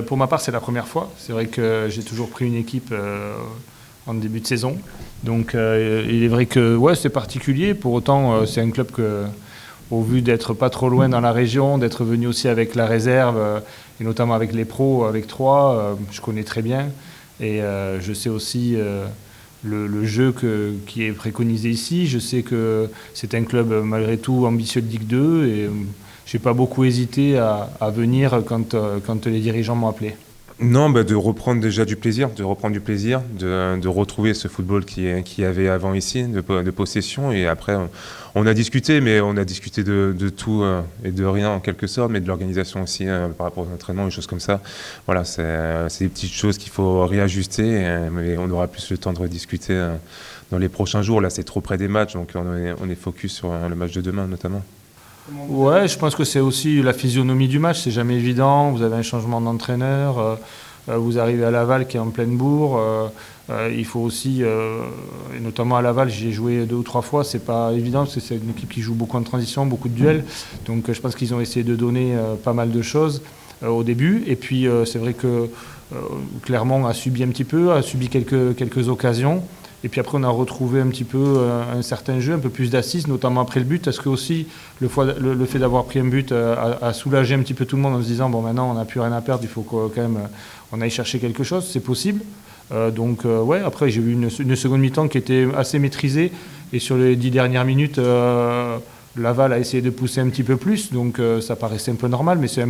Pour ma part, c'est la première fois. C'est vrai que j'ai toujours pris une équipe en début de saison. Donc il est vrai que ouais, c'est particulier. Pour autant, c'est un club que, au vu d'être pas trop loin dans la région, d'être venu aussi avec la réserve, et notamment avec les pros, avec Troyes, je connais très bien. Et je sais aussi le jeu qui est préconisé ici. Je sais que c'est un club malgré tout ambitieux de Ligue 2 et j'ai pas beaucoup hésité à venir quand les dirigeants m'ont appelé. Non, de reprendre déjà du plaisir, de retrouver ce football qui y avait avant ici, de possession. Et après, on a discuté, mais on a discuté de tout et de rien en quelque sorte, mais de l'organisation aussi par rapport aux entraînements, des choses comme ça. Voilà, c'est des petites choses qu'il faut réajuster, mais on aura plus le temps de rediscuter dans les prochains jours. Là, c'est trop près des matchs, donc on est focus sur le match de demain notamment. Ouais, je pense que c'est aussi la physionomie du match. C'est jamais évident. Vous avez un changement d'entraîneur. Vous arrivez à Laval qui est en pleine bourre. Il faut aussi, et notamment à Laval, j'y ai joué 2 ou 3 fois. C'est pas évident parce que c'est une équipe qui joue beaucoup en transition, beaucoup de duels. Donc je pense qu'ils ont essayé de donner pas mal de choses au début. Et puis c'est vrai que Clermont a subi un petit peu, a subi quelques occasions. Et puis après, on a retrouvé un petit peu un certain jeu, un peu plus d'assises, notamment après le but. Est-ce que aussi le fait d'avoir pris un but a soulagé un petit peu tout le monde en se disant bon, maintenant on n'a plus rien à perdre, il faut quand même on aille chercher quelque chose, c'est possible. Ouais, après j'ai eu une seconde mi-temps qui était assez maîtrisée et sur les 10 dernières minutes, Laval a essayé de pousser un petit peu plus, donc ça paraissait un peu normal, mais c'était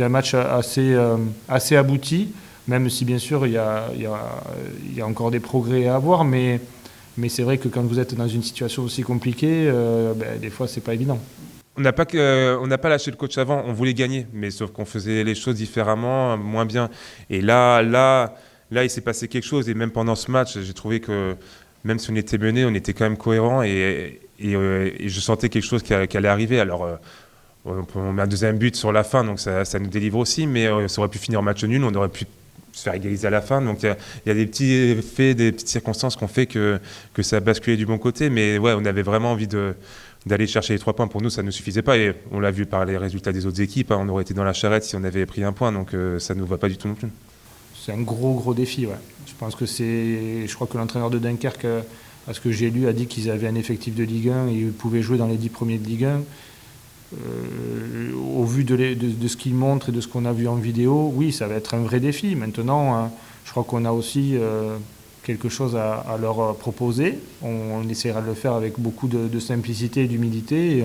un match assez abouti. Même si bien sûr il y a encore des progrès à avoir, mais c'est vrai que quand vous êtes dans une situation aussi compliquée, des fois c'est pas évident. On n'a pas lâché le coach avant, on voulait gagner, mais sauf qu'on faisait les choses différemment, moins bien. Et là, il s'est passé quelque chose. Et même pendant ce match, j'ai trouvé que même si on était mené, on était quand même cohérent et je sentais quelque chose qui allait arriver. Alors, on met un deuxième but sur la fin, donc ça nous délivre aussi, mais ça aurait pu finir en match nul, on aurait pu se faire égaliser à la fin. Donc il y a des petits faits, des petites circonstances qui ont fait que ça a basculé du bon côté. Mais ouais, on avait vraiment envie d'aller chercher les 3 points. Pour nous, ça ne nous suffisait pas. Et on l'a vu par les résultats des autres équipes. On aurait été dans la charrette si on avait pris un point. Donc ça ne nous va pas du tout non plus. C'est un gros défi, ouais. Je crois que l'entraîneur de Dunkerque, à ce que j'ai lu, a dit qu'ils avaient un effectif de Ligue 1 et ils pouvaient jouer dans les 10 premiers de Ligue 1. Au vu de ce qu'ils montrent et de ce qu'on a vu en vidéo, oui, ça va être un vrai défi. Maintenant, je crois qu'on a aussi quelque chose à leur proposer. On essaiera de le faire avec beaucoup de simplicité et d'humilité.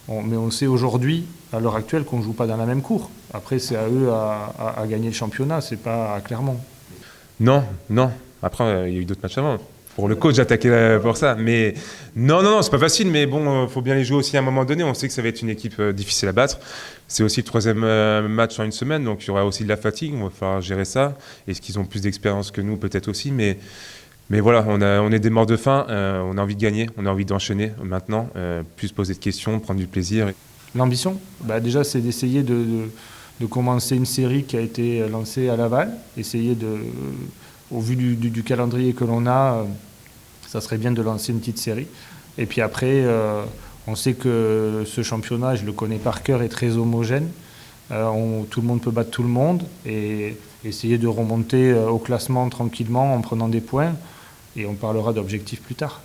Mais on sait aujourd'hui, à l'heure actuelle, qu'on ne joue pas dans la même cour. Après, c'est à eux à gagner le championnat, c'est pas à Clermont. Non. Après, il y a eu d'autres matchs avant. Pour le coach, j'attaquais pour ça. Mais non, c'est pas facile. Mais bon, faut bien les jouer aussi à un moment donné. On sait que ça va être une équipe difficile à battre. C'est aussi le 3e match en une semaine, donc il y aura aussi de la fatigue. On va falloir gérer ça. Est-ce qu'ils ont plus d'expérience que nous, peut-être aussi. Mais voilà, on est des morts de faim. On a envie de gagner, on a envie d'enchaîner maintenant, plus poser de questions, prendre du plaisir. L'ambition, déjà, c'est d'essayer de commencer une série qui a été lancée à Laval. Essayer au vu du calendrier que l'on a, ça serait bien de lancer une petite série. Et puis après, on sait que ce championnat, je le connais par cœur, est très homogène. Tout le monde peut battre tout le monde et essayer de remonter au classement tranquillement en prenant des points. Et on parlera d'objectifs plus tard.